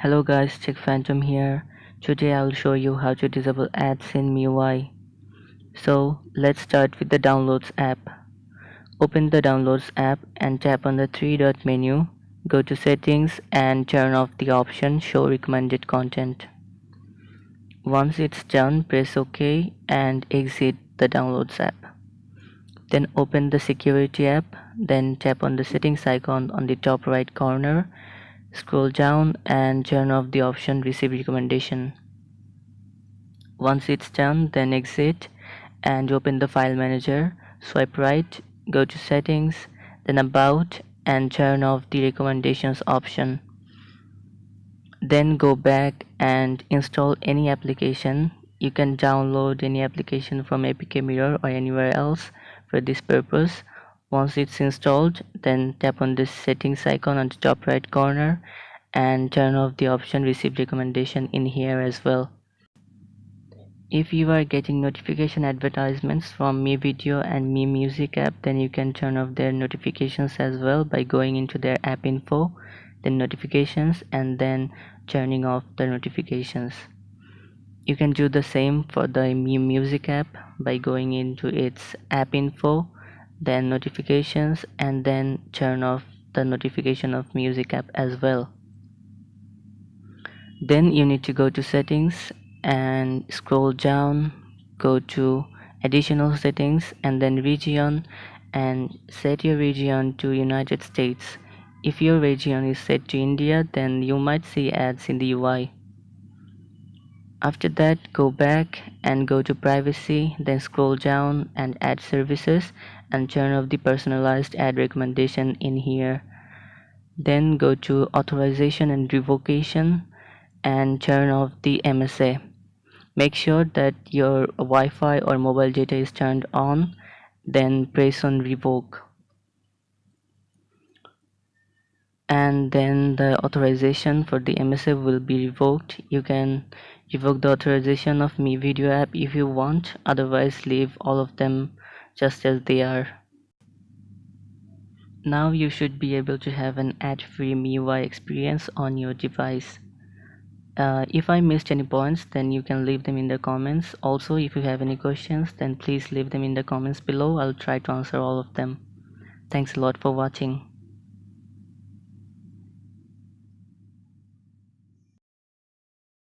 Hello guys, Chick Phantom here. Today I will show you how to disable ads in MIUI. So let's start with the Downloads app. Open the Downloads app and tap on the three-dot menu. Go to Settings and turn off the option Show Recommended Content. Once it's done, press OK and exit the Downloads app. Then open the Security app, then tap on the Settings icon on the top right corner. Scroll down and turn off the option Receive Recommendation. Once it's done, then exit and open the file manager. Swipe right, go to Settings, then About, and turn off the Recommendations option. Then go back and install any application. You can download any application from APK Mirror or anywhere else for this purpose. Once it's installed, then tap on this settings icon on the top right corner and turn off the option Receive Recommendation in here as well. If you are getting notification advertisements from Mi Video and Mi Music app, then you can turn off their notifications as well by going into their app info, then notifications, and then turning off the notifications. You can do the same for the Mi Music app by going into its app info, then notifications, and then turn off the notification of music app as well. Then you need to go to settings and scroll down, go to additional settings and then region, and set your region to United States. If your region is set to India, then you might see ads in the UI. After that, go back and go to privacy, then scroll down and add services and turn off the personalized ad recommendation in here. Then go to authorization and revocation and turn off the MSA. Make sure that your Wi-Fi or mobile data is turned on, then press on revoke. And then the authorization for the MSA will be revoked. You can revoke the authorization of Mi Video app if you want, otherwise leave all of them just as they are. Now you should be able to have an ad-free MIUI experience on your device. If I missed any points, then you can leave them in the comments. Also, if you have any questions, then please leave them in the comments below. I'll try to answer all of them. Thanks a lot for watching.